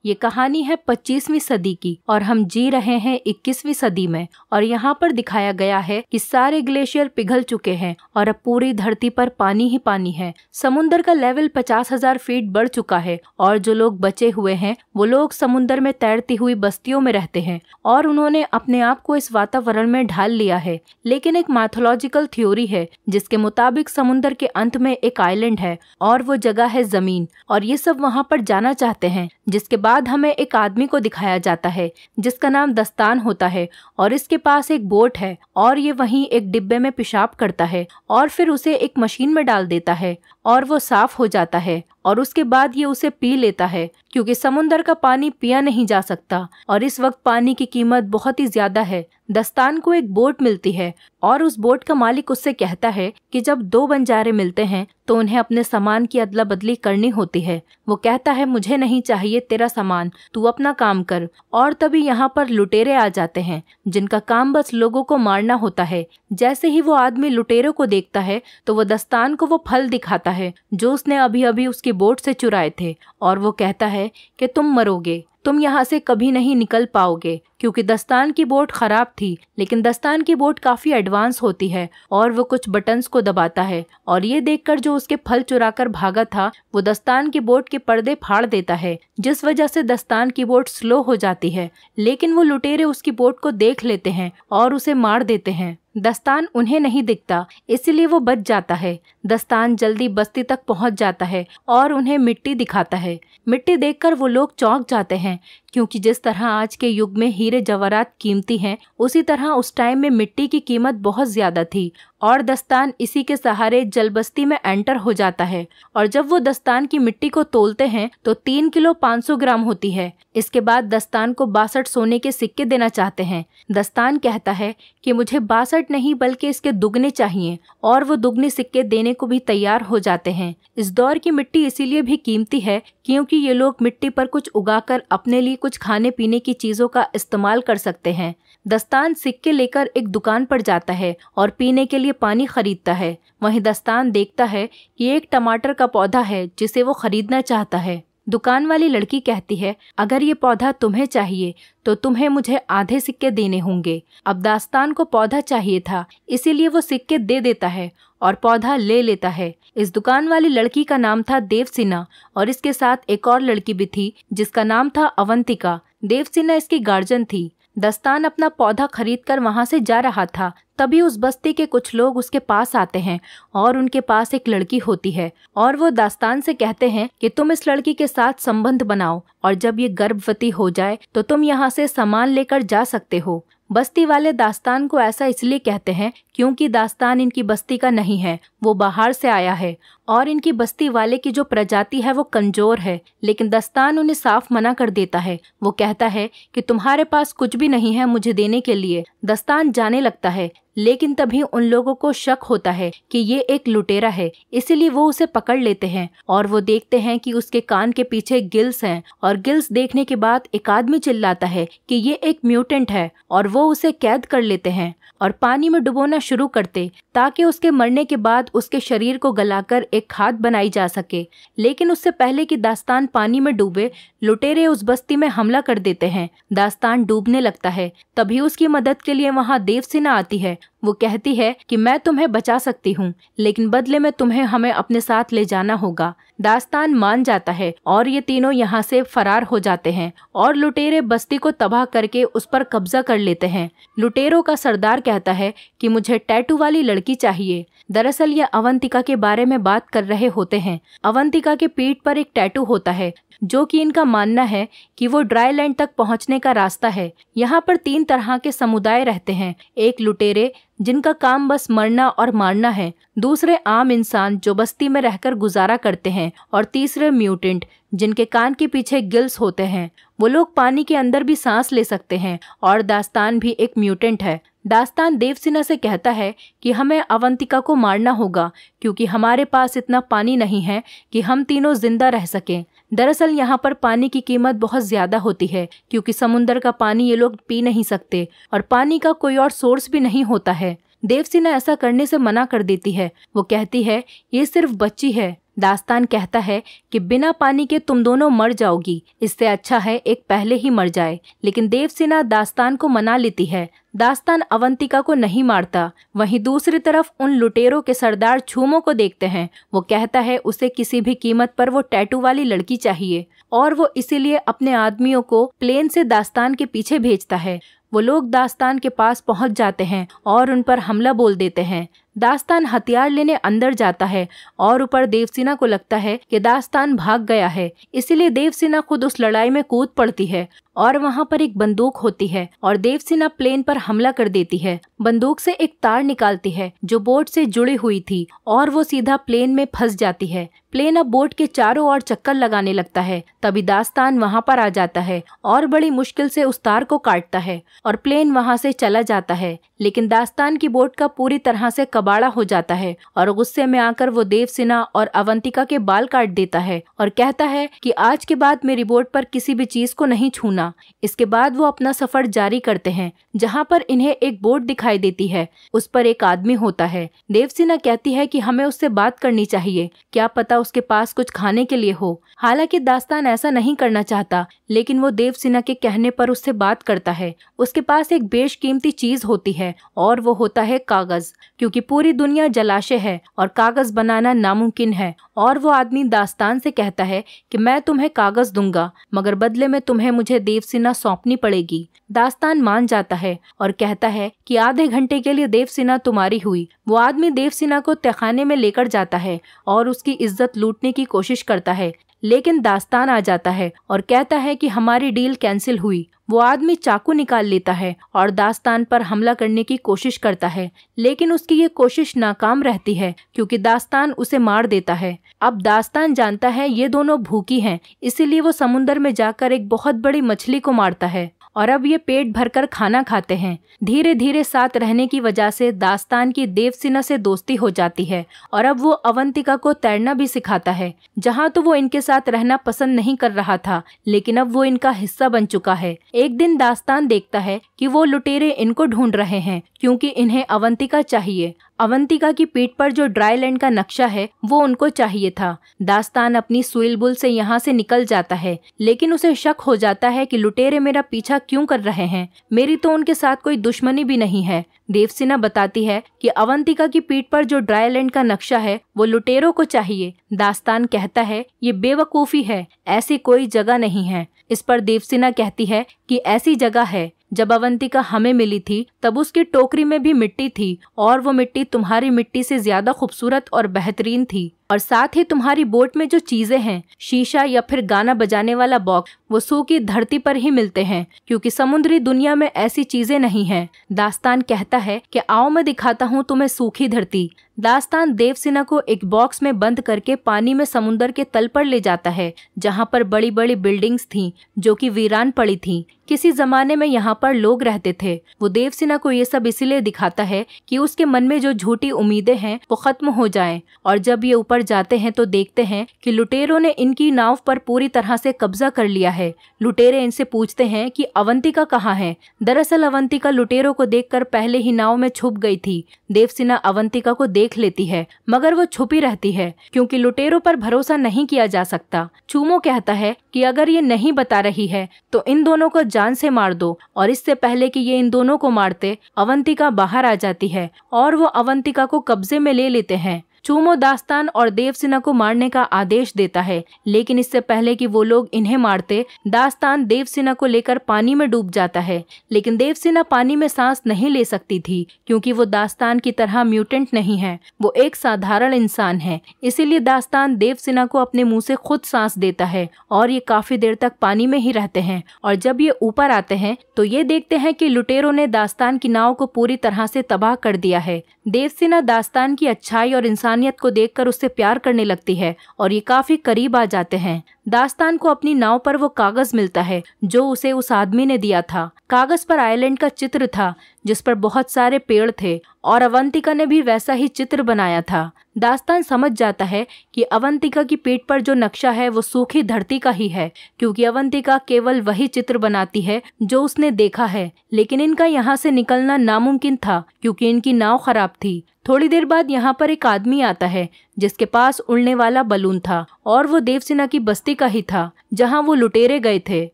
ये कहानी है 25वीं सदी की और हम जी रहे हैं 21वीं सदी में। और यहाँ पर दिखाया गया है कि सारे ग्लेशियर पिघल चुके हैं और अब पूरी धरती पर पानी ही पानी है। समुद्र का लेवल 50,000 फीट बढ़ चुका है और जो लोग बचे हुए हैं वो लोग समुद्र में तैरती हुई बस्तियों में रहते हैं और उन्होंने अपने आप को इस वातावरण में ढाल लिया है। लेकिन एक माइथोलॉजिकल थ्योरी है जिसके मुताबिक समुद्र के अंत में एक आइलैंड है और वो जगह है जमीन, और ये सब वहाँ पर जाना चाहते हैं। जिसके बाद हमें एक आदमी को दिखाया जाता है जिसका नाम दस्तान होता है और इसके पास एक बोट है और ये वहीं एक डिब्बे में पेशाब करता है और फिर उसे एक मशीन में डाल देता है और वो साफ हो जाता है और उसके बाद ये उसे पी लेता है क्योंकि समुद्र का पानी पिया नहीं जा सकता और इस वक्त पानी की कीमत बहुत ही ज्यादा है। दस्तान को एक बोट मिलती है और उस बोट का मालिक उससे कहता है कि जब दो बंजारे मिलते हैं तो उन्हें अपने सामान की अदला बदली करनी होती है। वो कहता है मुझे नहीं चाहिए तेरा सामान, तू अपना काम कर। और तभी यहाँ पर लुटेरे आ जाते हैं जिनका काम बस लोगों को मारना होता है। जैसे ही वो आदमी लुटेरों को देखता है तो वो दस्तान को वो फल दिखाता है जो उसने अभी अभी उसकी बोट से चुराए थे और वो कहता है कि तुम मरोगे, तुम यहाँ से कभी नहीं निकल पाओगे। क्योंकि दस्तान की बोट खराब थी, लेकिन दस्तान की बोट काफी एडवांस होती है और वो कुछ बटन्स को दबाता है और ये देखकर जो उसके फल चुराकर भागा था वो दस्तान की बोट के पर्दे फाड़ देता है, जिस वजह से दस्तान की बोट स्लो हो जाती है। लेकिन वो लुटेरे उसकी बोट को देख लेते हैं और उसे मार देते हैं। दस्तान उन्हें नहीं दिखता, इसलिए वो बच जाता है। दस्तान जल्दी बस्ती तक पहुंच जाता है और उन्हें मिट्टी दिखाता है। मिट्टी देखकर वो लोग चौंक जाते हैं क्योंकि जिस तरह आज के युग में हीरे जवाहरात कीमती हैं, उसी तरह उस टाइम में मिट्टी की कीमत बहुत ज्यादा थी। और दस्तान इसी के सहारे जलबस्ती में एंटर हो जाता है और जब वो दस्तान की मिट्टी को तोलते हैं तो 3 किलो 500 ग्राम होती है। इसके बाद दस्तान को 62 सोने के सिक्के देना चाहते हैं। दस्तान कहता है कि मुझे 62 नहीं बल्कि इसके दुगने चाहिए और वो दुगने सिक्के देने को भी तैयार हो जाते हैं। इस दौर की मिट्टी इसीलिए भी कीमती है क्योंकि ये लोग मिट्टी पर कुछ उगाकर अपने लिए कुछ खाने पीने की चीजों का इस्तेमाल कर सकते हैं। दस्तान सिक्के लेकर एक दुकान पर जाता है और पीने के लिए पानी खरीदता है। वहीं दस्तान देखता है कि एक टमाटर का पौधा है जिसे वो खरीदना चाहता है। दुकान वाली लड़की कहती है अगर ये पौधा तुम्हें चाहिए तो तुम्हें मुझे आधे सिक्के देने होंगे। अब दस्तान को पौधा चाहिए था, इसीलिए वो सिक्के दे देता है और पौधा ले लेता है। इस दुकान वाली लड़की का नाम था देवसेना और इसके साथ एक और लड़की भी थी जिसका नाम था अवंतिका। देवसेना इसकी गार्जियन थी। दस्तान अपना पौधा खरीदकर वहां से जा रहा था, तभी उस बस्ती के कुछ लोग उसके पास आते हैं और उनके पास एक लड़की होती है और वो दस्तान से कहते हैं कि तुम इस लड़की के साथ संबंध बनाओ और जब ये गर्भवती हो जाए तो तुम यहाँ से सामान लेकर जा सकते हो। बस्ती वाले दास्तान को ऐसा इसलिए कहते हैं क्योंकि दास्तान इनकी बस्ती का नहीं है, वो बाहर से आया है और इनकी बस्ती वाले की जो प्रजाति है वो कमजोर है। लेकिन दस्तान उन्हें साफ मना कर देता है। वो कहता है कि तुम्हारे पास कुछ भी नहीं है मुझे देने के लिए। दस्तान जाने लगता है, लेकिन तभी उन लोगों को शक होता है कि ये एक लुटेरा है, इसीलिए वो उसे पकड़ लेते हैं और वो देखते हैं कि उसके कान के पीछे गिल्स हैं और गिल्स देखने के बाद एक आदमी चिल्लाता है कि ये एक म्यूटेंट है और वो उसे कैद कर लेते हैं और पानी में डुबोना शुरू करते ताकि उसके मरने के बाद उसके शरीर को गलाकर एक खाद बनाई जा सके। लेकिन उससे पहले कि दास्तान पानी में डूबे, लुटेरे उस बस्ती में हमला कर देते हैं। दास्तान डूबने लगता है, तभी उसकी मदद के लिए वहां देवसेना आती है। वो कहती है कि मैं तुम्हें बचा सकती हूँ, लेकिन बदले में तुम्हें हमें अपने साथ ले जाना होगा। दास्तान मान जाता है और ये तीनों यहाँ से फरार हो जाते हैं और लुटेरे बस्ती को तबाह करके उस पर कब्जा कर लेते हैं। लुटेरों का सरदार कहता है कि मुझे टैटू वाली लड़की चाहिए। दरअसल ये अवंतिका के बारे में बात कर रहे होते हैं। अवंतिका के पीठ पर एक टैटू होता है जो कि इनका मानना है कि वो ड्राई लैंड तक पहुंचने का रास्ता है। यहाँ पर 3 तरह के समुदाय रहते हैं। एक लुटेरे जिनका काम बस मरना और मारना है, दूसरे आम इंसान जो बस्ती में रहकर गुजारा करते हैं और तीसरे म्यूटेंट जिनके कान के पीछे गिल्स होते हैं। वो लोग पानी के अंदर भी सांस ले सकते हैं और दास्तान भी एक म्यूटेंट है। दास्तान देवसेना से कहता है कि हमें अवंतिका को मारना होगा क्योंकि हमारे पास इतना पानी नहीं है कि हम तीनों जिंदा रह सकें। दरअसल यहाँ पर पानी की कीमत बहुत ज्यादा होती है क्योंकि समुद्र का पानी ये लोग पी नहीं सकते और पानी का कोई और सोर्स भी नहीं होता है। देवसेना ऐसा करने से मना कर देती है। वो कहती है ये सिर्फ बच्ची है, दास्तान कहता है कि बिना पानी के तुम दोनों मर जाओगी, इससे अच्छा है एक पहले ही मर जाए। लेकिन देवसेना दास्तान को मना लेती है। दास्तान अवंतिका को नहीं मारता। वहीं दूसरी तरफ उन लुटेरों के सरदार छूमो को देखते हैं। वो कहता है उसे किसी भी कीमत पर वो टैटू वाली लड़की चाहिए और वो इसीलिए अपने आदमियों को प्लेन से दास्तान के पीछे भेजता है। वो लोग दास्तान के पास पहुंच जाते हैं और उन पर हमला बोल देते हैं। दास्तान हथियार लेने अंदर जाता है और ऊपर देवसेना को लगता है कि दास्तान भाग गया है, इसीलिए देवसेना खुद उस लड़ाई में कूद पड़ती है और वहां पर एक बंदूक होती है और देवसेना प्लेन पर हमला कर देती है। बंदूक से एक तार निकालती है जो बोट से जुड़ी हुई थी और वो सीधा प्लेन में फंस जाती है। प्लेन अब बोट के चारों ओर चक्कर लगाने लगता है। तभी दास्तान वहां पर आ जाता है और बड़ी मुश्किल से उस तार को काटता है और प्लेन वहां से चला जाता है। लेकिन दास्तान की बोट का पूरी तरह से कबाड़ा हो जाता है और गुस्से में आकर वो देवसेना और अवंतिका के बाल काट देता है और कहता है कि आज के बाद मेरी बोट पर किसी भी चीज को नहीं छूना। इसके बाद वो अपना सफर जारी करते हैं, जहां पर इन्हें एक बोट दिखाई देती है। उस पर एक आदमी होता है। देवसेना कहती है कि हमें उससे बात करनी चाहिए, क्या पता उसके पास कुछ खाने के लिए हो। हालांकि दास्तान ऐसा नहीं करना चाहता, लेकिन वो देवसेना के कहने पर उससे बात करता है। उसके पास एक बेशकीमती चीज होती है और वो होता है कागज, क्योंकि पूरी दुनिया जलाशय है और कागज बनाना नामुमकिन है। और वो आदमी दास्तान से कहता है कि मैं तुम्हें कागज दूंगा, मगर बदले में तुम्हें मुझे देवसेना सौंपनी पड़ेगी। दास्तान मान जाता है और कहता है कि आधे घंटे के लिए देवसेना तुम्हारी हुई। वो आदमी देवसेना को तहखाने में लेकर जाता है और उसकी इज्जत लूटने की कोशिश करता है, लेकिन दास्तान आ जाता है और कहता है कि हमारी डील कैंसिल हुई। वो आदमी चाकू निकाल लेता है और दास्तान पर हमला करने की कोशिश करता है, लेकिन उसकी ये कोशिश नाकाम रहती है क्योंकि दास्तान उसे मार देता है। अब दास्तान जानता है ये दोनों भूखी हैं, इसीलिए वो समुद्र में जाकर एक बहुत बड़ी मछली को मारता है और अब ये पेट भरकर खाना खाते हैं। धीरे धीरे साथ रहने की वजह से दास्तान की देवसेना से दोस्ती हो जाती है और अब वो अवंतिका को तैरना भी सिखाता है। जहाँ तो वो इनके साथ रहना पसंद नहीं कर रहा था, लेकिन अब वो इनका हिस्सा बन चुका है। एक दिन दास्तान देखता है कि वो लुटेरे इनको ढूंढ रहे हैं क्योंकि इन्हें अवंतिका चाहिए। अवंतिका की पीठ पर जो ड्राई लैंड का नक्शा है वो उनको चाहिए था। दास्तान अपनी सुईल बुल से यहाँ से निकल जाता है, लेकिन उसे शक हो जाता है कि लुटेरे मेरा पीछा क्यों कर रहे हैं, मेरी तो उनके साथ कोई दुश्मनी भी नहीं है। देवसेना बताती है कि अवंतिका की पीठ पर जो ड्राई लैंड का नक्शा है वो लुटेरों को चाहिए। दास्तान कहता है ये बेवकूफी है, ऐसी कोई जगह नहीं है। इस पर देवसेना कहती है कि ऐसी जगह है। जब अवंतिका हमें मिली थी तब उसकी टोकरी में भी मिट्टी थी और वो मिट्टी तुम्हारी मिट्टी से ज्यादा खूबसूरत और बेहतरीन थी। और साथ ही तुम्हारी बोट में जो चीजें हैं, शीशा या फिर गाना बजाने वाला बॉक्स, वो सूखी धरती पर ही मिलते हैं क्योंकि समुद्री दुनिया में ऐसी चीजें नहीं हैं। दास्तान कहता है कि आओ मैं दिखाता हूँ तुम्हें सूखी धरती। दास्तान देवसेना को एक बॉक्स में बंद करके पानी में समुद्र के तल पर ले जाता है, जहाँ पर बड़ी बड़ी बिल्डिंग्स थीं जो कि वीरान पड़ी थीं। किसी जमाने में यहाँ पर लोग रहते थे। वो देवसेना को ये सब इसीलिए दिखाता है कि उसके मन में जो झूठी उम्मीदें हैं वो खत्म हो जाएं। और जब ये ऊपर जाते हैं तो देखते हैं कि लुटेरों ने इनकी नाव पर पूरी तरह से कब्जा कर लिया है। लुटेरे इनसे पूछते हैं कि अवंतिका कहाँ है। दरअसल अवंतिका लुटेरों को देखकर पहले ही नाव में छुप गई थी। देवसेना अवंतिका को देख लेती है, मगर वो छुपी रहती है क्योंकि लुटेरों पर भरोसा नहीं किया जा सकता। छूमो कहता है कि अगर ये नहीं बता रही है तो इन दोनों को जान से मार दो। और इससे पहले कि ये इन दोनों को मारते, अवंतिका बाहर आ जाती है और वो अवंतिका को कब्जे में ले लेते हैं। छूमो दास्तान और देवसेना को मारने का आदेश देता है, लेकिन इससे पहले कि वो लोग इन्हें मारते, दास्तान देवसेना को लेकर पानी में डूब जाता है। लेकिन देवसेना पानी में सांस नहीं ले सकती थी क्योंकि वो दास्तान की तरह म्यूटेंट नहीं है, वो एक साधारण इंसान है। इसीलिए दास्तान देवसेना को अपने मुंह से खुद सांस देता है और ये काफी देर तक पानी में ही रहते हैं। और जब ये ऊपर आते हैं तो ये देखते हैं कि लुटेरों ने दास्तान की नाव को पूरी तरह से तबाह कर दिया है। देवसेना दास्तान की अच्छाई और इंसानियत को देखकर उससे प्यार करने लगती है और ये काफी करीब आ जाते हैं। दास्तान को अपनी नाव पर वो कागज मिलता है जो उसे उस आदमी ने दिया था। कागज पर आइलैंड का चित्र था जिस पर बहुत सारे पेड़ थे और अवंतिका ने भी वैसा ही चित्र बनाया था। दास्तान समझ जाता है कि अवंतिका की पीठ पर जो नक्शा है वो सूखी धरती का ही है, क्योंकि अवंतिका केवल वही चित्र बनाती है जो उसने देखा है। लेकिन इनका यहाँ से निकलना नामुमकिन था क्योंकि इनकी नाव खराब थी। थोड़ी देर बाद यहाँ पर एक आदमी आता है जिसके पास उड़ने वाला बलून था और वो देवसेना की बस्ती का ही था जहाँ वो लुटेरे गए थे,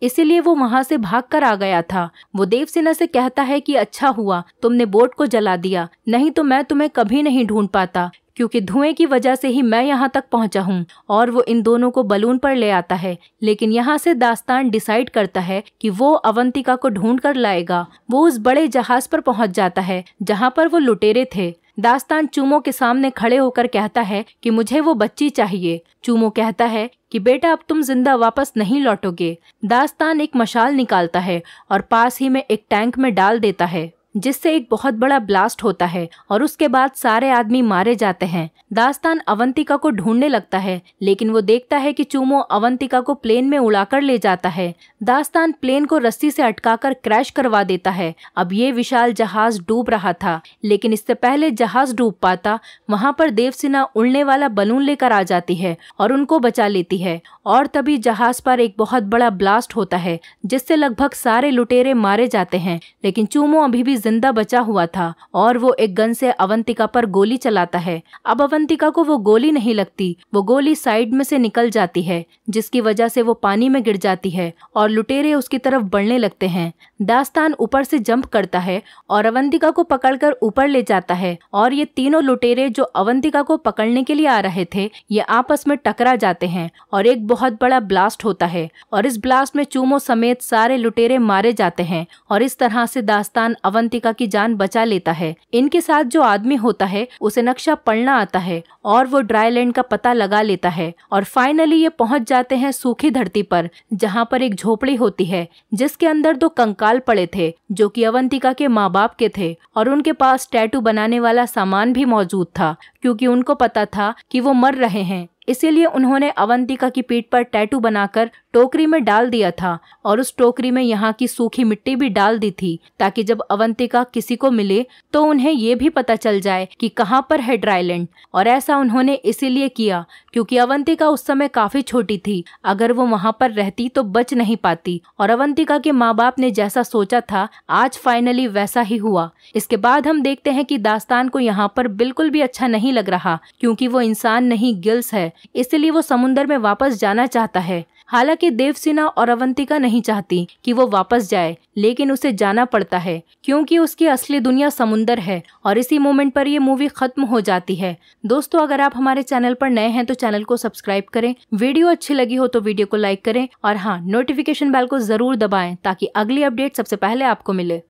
इसीलिए वो वहां से भागकर आ गया था। वो देवसेना से कहता है कि अच्छा हुआ तुमने बोट को जला दिया, नहीं तो मैं तुम्हें कभी नहीं ढूंढ पाता, क्योंकि धुएं की वजह से ही मैं यहाँ तक पहुँचा हूँ। और वो इन दोनों को बलून पर ले आता है। लेकिन यहाँ से दास्तान डिसाइड करता है कि वो अवंतिका को ढूंढ कर लाएगा। वो उस बड़े जहाज पर पहुँच जाता है जहाँ पर वो लुटेरे थे। दास्तान चूमो के सामने खड़े होकर कहता है कि मुझे वो बच्ची चाहिए। चूमो कहता है कि बेटा अब तुम जिंदा वापस नहीं लौटोगे। दास्तान एक मशाल निकालता है और पास ही में एक टैंक में डाल देता है जिससे एक बहुत बड़ा ब्लास्ट होता है और उसके बाद सारे आदमी मारे जाते हैं। दास्तान अवंतिका को ढूंढने लगता है लेकिन वो देखता है कि चूमो अवंतिका को प्लेन में उड़ाकर ले जाता है। दास्तान प्लेन को रस्सी से अटकाकर क्रैश करवा देता है। अब ये विशाल जहाज डूब रहा था, लेकिन इससे पहले जहाज डूब पाता वहां पर देवसेना उड़ने वाला बलून लेकर आ जाती है और उनको बचा लेती है। और तभी जहाज पर एक बहुत बड़ा ब्लास्ट होता है जिससे लगभग सारे लुटेरे मारे जाते हैं। लेकिन चूमो अभी भी जिंदा बचा हुआ था और वो एक गन से अवंतिका पर गोली चलाता है। अब अवंतिका को वो गोली नहीं लगती, वो गोली साइड में से निकल जाती है जिसकी वजह से वो पानी में गिर जाती है और लुटेरे उसकी तरफ बढ़ने लगते हैं। दास्तान ऊपर से जंप करता है और अवंतिका को पकड़कर ऊपर ले जाता है और ये तीनों लुटेरे जो अवंतिका को पकड़ने के लिए आ रहे थे ये आपस में टकरा जाते हैं और एक बहुत बड़ा ब्लास्ट होता है और इस ब्लास्ट में चूमो समेत सारे लुटेरे मारे जाते हैं और इस तरह से दास्तान अवंतिका की जान बचा लेता है। इनके साथ जो आदमी होता है उसे नक्शा पढ़ना आता है और वो ड्राईलैंड का पता लगा लेता है और फाइनली ये पहुंच जाते हैं सूखी धरती पर जहाँ पर एक झोपड़ी होती है जिसके अंदर दो कंकाल पड़े थे जो कि अवंतिका के माँ बाप के थे और उनके पास टैटू बनाने वाला सामान भी मौजूद था क्योंकि उनको पता था कि वो मर रहे हैं। इसीलिए उन्होंने अवंतिका की पीठ पर टैटू बनाकर टोकरी में डाल दिया था और उस टोकरी में यहाँ की सूखी मिट्टी भी डाल दी थी ताकि जब अवंतिका किसी को मिले तो उन्हें ये भी पता चल जाए कि कहाँ पर है ड्राईलैंड। और ऐसा उन्होंने इसीलिए किया क्योंकि अवंतिका उस समय काफी छोटी थी, अगर वो वहाँ पर रहती तो बच नहीं पाती। और अवंतिका के माँ बाप ने जैसा सोचा था आज फाइनली वैसा ही हुआ। इसके बाद हम देखते हैं कि दास्तान को यहाँ पर बिल्कुल भी अच्छा नहीं लग रहा क्योंकि वो इंसान नहीं गिल्स है, इसलिए वो समुंदर में वापस जाना चाहता है। हालांकि देवसेना और अवंतिका नहीं चाहती कि वो वापस जाए, लेकिन उसे जाना पड़ता है क्योंकि उसकी असली दुनिया समुंदर है। और इसी मोमेंट पर ये मूवी खत्म हो जाती है। दोस्तों अगर आप हमारे चैनल पर नए हैं तो चैनल को सब्सक्राइब करें, वीडियो अच्छी लगी हो तो वीडियो को लाइक करें और हाँ नोटिफिकेशन बेल को जरूर दबाएं ताकि अगली अपडेट सबसे पहले आपको मिले।